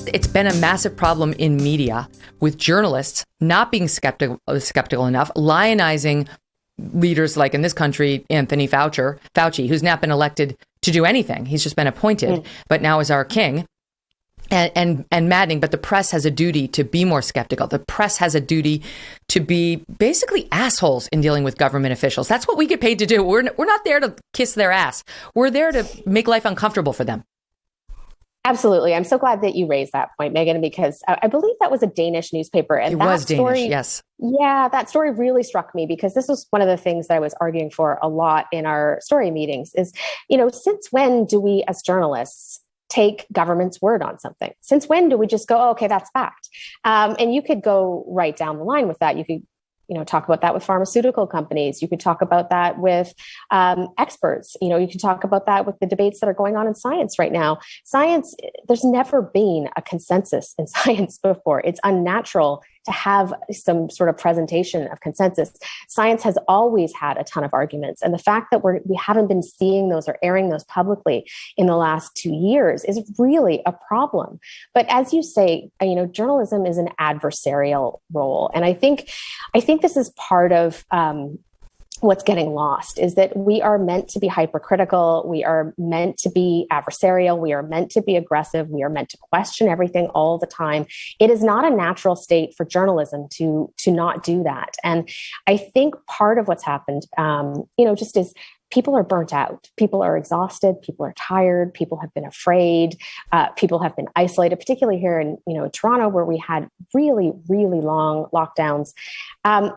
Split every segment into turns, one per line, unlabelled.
it's been a massive problem in media with journalists not being skeptical enough, lionizing leaders like in this country, Anthony Fauci, who's not been elected to do anything. He's just been appointed, but now is our king. And maddening, but the press has a duty to be more skeptical. The press has a duty to be basically assholes in dealing with government officials. That's what we get paid to do. We're not there to kiss their ass. We're there to make life uncomfortable for them.
Absolutely. I'm so glad that you raised that point, Megyn, because I believe that was a Danish newspaper. And
it was Danish, yes.
Yeah, that story really struck me because this was one of the things that I was arguing for a lot in our story meetings is, since when do we as journalists take government's word on something? Since when do we just go, oh, okay, that's fact? And you could go right down the line with that. You could, talk about that with pharmaceutical companies. You could talk about that with experts. You can talk about that with the debates that are going on in science right now. Science, there's never been a consensus in science before. It's unnatural to have some sort of presentation of consensus. Science has always had a ton of arguments. And the fact that we haven't been seeing those or airing those publicly in the last 2 years is really a problem. But as you say, journalism is an adversarial role. And I think this is part of what's getting lost is that we are meant to be hypercritical. We are meant to be adversarial. We are meant to be aggressive. We are meant to question everything all the time. It is not a natural state for journalism to not do that. And I think part of what's happened, just is people are burnt out. People are exhausted. People are tired. People have been afraid. People have been isolated, particularly here in Toronto, where we had really, really long lockdowns.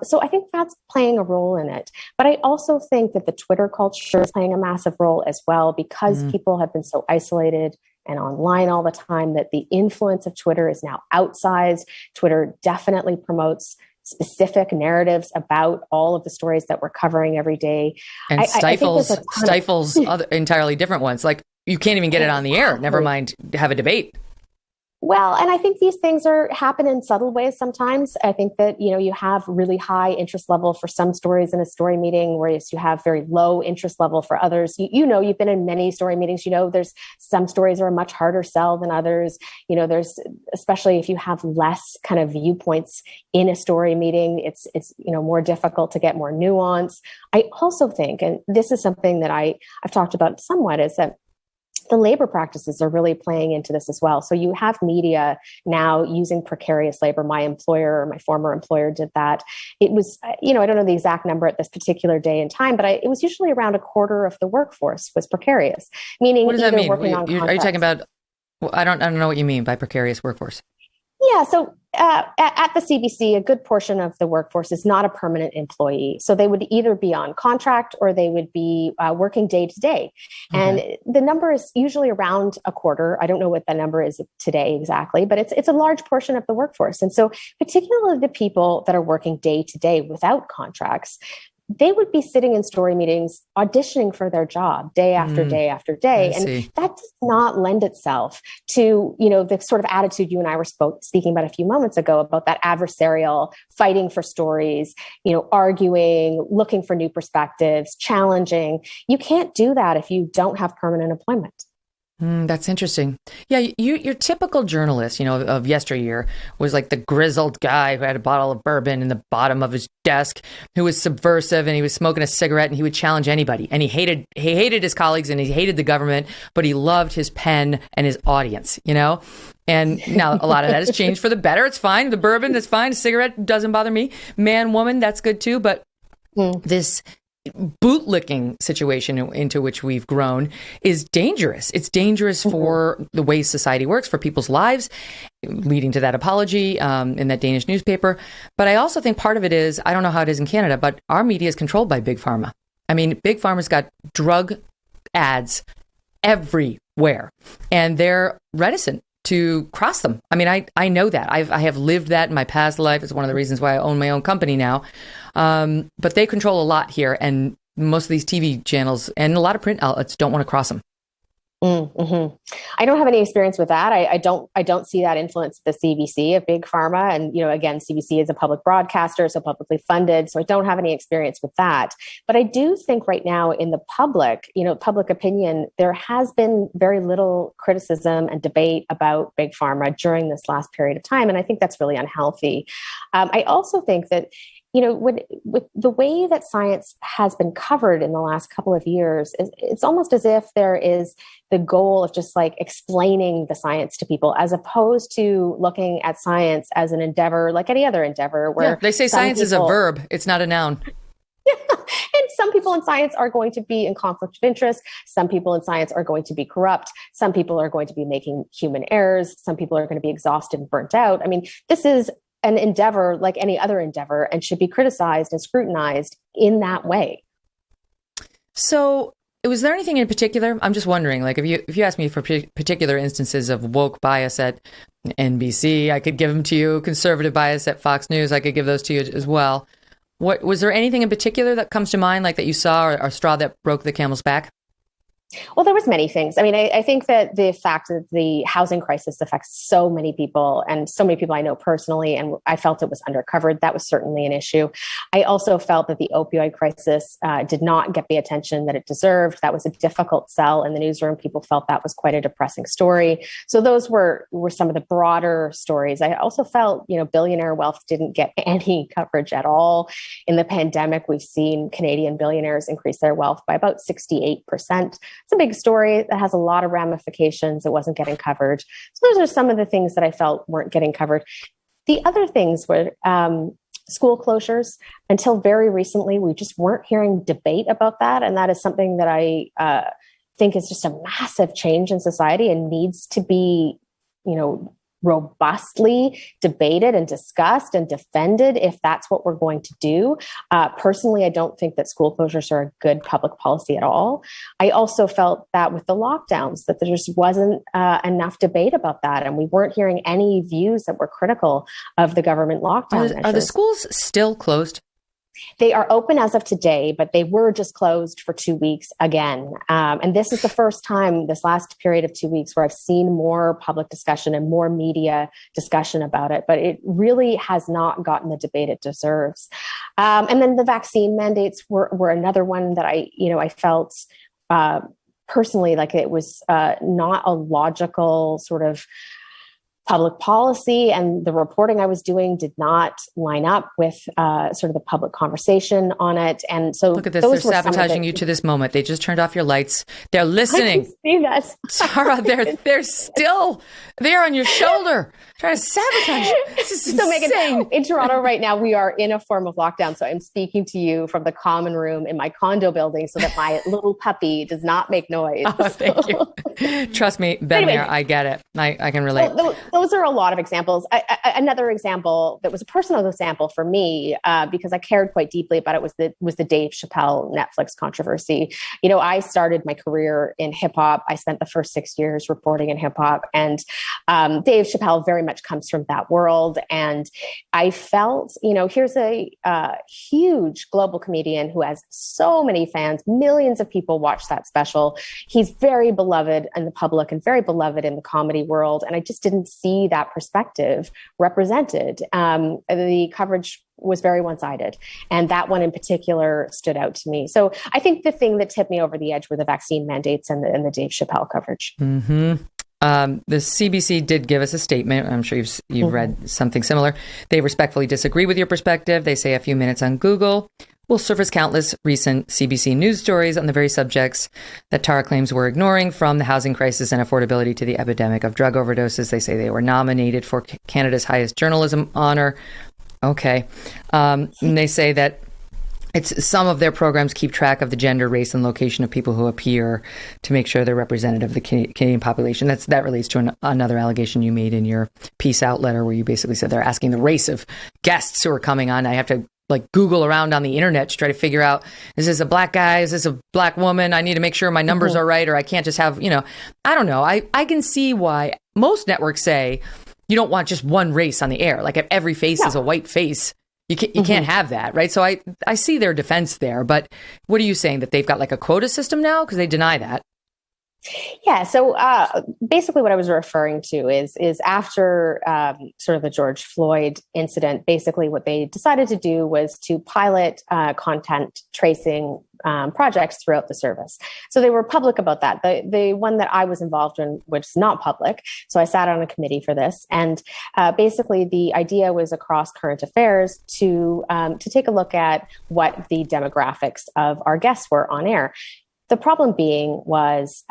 So I think that's playing a role in it. But I also think that the Twitter culture is playing a massive role as well, because people have been so isolated and online all the time that the influence of Twitter is now outsized. Twitter definitely promotes specific narratives about all of the stories that we're covering every day.
And stifles other entirely different ones. Like you can't even get it on the air, never mind have a debate.
Well, and I think these things happen in subtle ways sometimes. I think that, you have really high interest level for some stories in a story meeting, whereas you have very low interest level for others. You've been in many story meetings, there's some stories are a much harder sell than others. There's, especially if you have less kind of viewpoints in a story meeting, it's more difficult to get more nuance. I also think, and this is something that I've talked about somewhat, is that the labor practices are really playing into this as well. So you have media now using precarious labor. My former employer did that. It was, I don't know the exact number at this particular day and time, but it was usually around a quarter of the workforce was precarious. Meaning,
what does that mean?
Working on
are you talking about? Well, I don't know what you mean by precarious workforce.
Yeah. So at the CBC, a good portion of the workforce is not a permanent employee. So they would either be on contract or they would be working day to day. And the number is usually around a quarter. I don't know what the number is today exactly, but it's a large portion of the workforce. And so particularly the people that are working day to day without contracts, they would be sitting in story meetings auditioning for their job day after day after day. And that does not lend itself to, the sort of attitude you and I were speaking about a few moments ago about that adversarial fighting for stories, arguing, looking for new perspectives, challenging. You can't do that if you don't have permanent employment.
That's interesting. Yeah, your typical journalist, of yesteryear was like the grizzled guy who had a bottle of bourbon in the bottom of his desk, who was subversive and he was smoking a cigarette and he would challenge anybody. And he hated his colleagues and he hated the government, but he loved his pen and his audience, And now a lot of that has changed for the better. It's fine. The bourbon, that's fine. The cigarette doesn't bother me. Man, woman, that's good too. But this bootlicking situation into which we've grown is dangerous. It's dangerous for the way society works, for people's lives, leading to that apology in that Danish newspaper. But I also think part of it is, I don't know how it is in Canada, but our media is controlled by Big Pharma. I mean, Big Pharma's got drug ads everywhere, and they're reticent to cross them. I mean, I know that. I have lived that in my past life. It's one of the reasons why I own my own company now. But they control a lot here, and most of these TV channels and a lot of print outlets don't want to cross them.
Mm-hmm. I don't have any experience with that. I don't see that influence the CBC of big pharma. And, again, CBC is a public broadcaster, so publicly funded. So I don't have any experience with that. But I do think right now in the public, public opinion, there has been very little criticism and debate about big pharma during this last period of time. And I think that's really unhealthy. I also think that with the way that science has been covered in the last couple of years, it's almost as if there is the goal of just like explaining the science to people, as opposed to looking at science as an endeavor, like any other endeavor. Where
they say science is a verb; it's not a noun.
And some people in science are going to be in conflict of interest. Some people in science are going to be corrupt. Some people are going to be making human errors. Some people are going to be exhausted and burnt out. I mean, this is an endeavor like any other endeavor and should be criticized and scrutinized in that way.
So was there anything in particular? I'm just wondering, like, if you ask me for particular instances of woke bias at NBC, I could give them to you. Conservative bias at Fox News, I could give those to you as well. What was there anything in particular that comes to mind, like that you saw, or straw that broke the camel's back?
Well, there was many things. I mean, I think that the fact that the housing crisis affects so many people, and so many people I know personally, and I felt it was undercovered, that was certainly an issue. I also felt that the opioid crisis did not get the attention that it deserved. That was a difficult sell in the newsroom. People felt that was quite a depressing story. So those were some of the broader stories. I also felt, billionaire wealth didn't get any coverage at all. In the pandemic, we've seen Canadian billionaires increase their wealth by about 68%. It's a big story that has a lot of ramifications. It wasn't getting covered. So those are some of the things that I felt weren't getting covered. The other things were school closures. Until very recently, we just weren't hearing debate about that. And that is something that I think is just a massive change in society and needs to be, robustly debated and discussed and defended if that's what we're going to do. Personally, I don't think that school closures are a good public policy at all. I also felt that with the lockdowns, that there just wasn't enough debate about that. And we weren't hearing any views that were critical of the government lockdown measures.
Are the schools still closed?
They are open as of today, but they were just closed for 2 weeks again. And this is the first time this last period of 2 weeks where I've seen more public discussion and more media discussion about it, but it really has not gotten the debate it deserves. And then the vaccine mandates were another one that I felt personally like it was not a logical sort of public policy, and the reporting I was doing did not line up with sort of the public conversation on it. And so
look at this, they're sabotaging you to this moment. They just turned off your lights. They're listening.
I can see that.
Tara, they're still there on your shoulder trying to sabotage you. This is so insane.
Megyn, in Toronto right now, we are in a form of lockdown. So I'm speaking to you from the common room in my condo building so that my little puppy does not make noise.
Oh, thank you. Trust me, been there. I get it. I can relate.
Those are a lot of examples. Another example that was a personal example for me, because I cared quite deeply about it, was the Dave Chappelle Netflix controversy. I started my career in hip hop. I spent the first 6 years reporting in hip hop, and Dave Chappelle very much comes from that world. And I felt, here's a huge global comedian who has so many fans. Millions of people watch that special. He's very beloved in the public and very beloved in the comedy world. And I just didn't see that perspective represented. The coverage was very one-sided. And that one in particular stood out to me. So I think the thing that tipped me over the edge were the vaccine mandates and the Dave Chappelle coverage.
Mm-hmm. The CBC did give us a statement. I'm sure you've read something similar. They respectfully disagree with your perspective. They say a few minutes on Google will surface countless recent CBC news stories on the very subjects that Tara claims we're ignoring, from the housing crisis and affordability to the epidemic of drug overdoses. They say they were nominated for Canada's highest journalism honor. Okay. And they say that some of their programs keep track of the gender, race, and location of people who appear to make sure they're representative of the Canadian population. That relates to another allegation you made in your Peace Out letter, where you basically said they're asking the race of guests who are coming on. I have to Google around on the internet to try to figure out, is this a black guy? Is this a black woman? I need to make sure my numbers are right, or I can't just have, I don't know. I can see why most networks say you don't want just one race on the air. Like if every face is a white face, you can't have that, right? So I see their defense there, but what are you saying, that they've got like a quota system now? Because they deny that.
Yeah. So basically, what I was referring to is after sort of the George Floyd incident, basically what they decided to do was to pilot content tracing projects throughout the service. So they were public about that. The one that I was involved in was not public. So I sat on a committee for this, and basically the idea was across current affairs to take a look at what the demographics of our guests were on air. The problem being was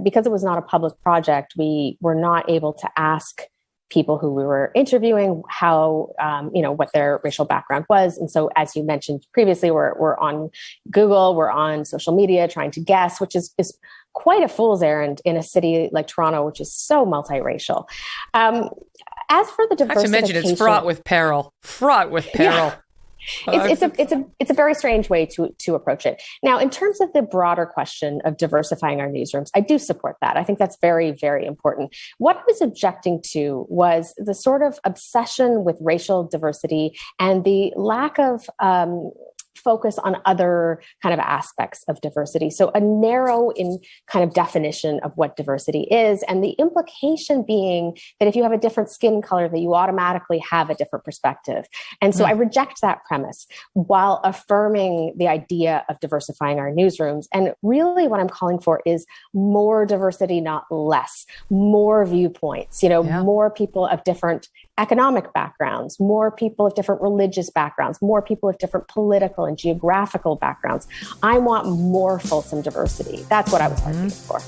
because it was not a public project, we were not able to ask people who we were interviewing how, what their racial background was. And so, as you mentioned previously, we're on Google, we're on social media trying to guess, which is quite a fool's errand in a city like Toronto, which is so multiracial. As for the diversification,
not to mention it's fraught with peril. Yeah.
It's a very strange way to approach it. Now, in terms of the broader question of diversifying our newsrooms, I do support that. I think that's very, very important. What I was objecting to was the sort of obsession with racial diversity and the lack of focus on other kind of aspects of diversity. So a narrow in kind of definition of what diversity is, and the implication being that if you have a different skin color, that you automatically have a different perspective. And so I reject that premise while affirming the idea of diversifying our newsrooms. And really what I'm calling for is more diversity, not less, more viewpoints, more people of different economic backgrounds, more people of different religious backgrounds, more people of different political and geographical backgrounds. I want more fulsome diversity. That's what I was arguing for.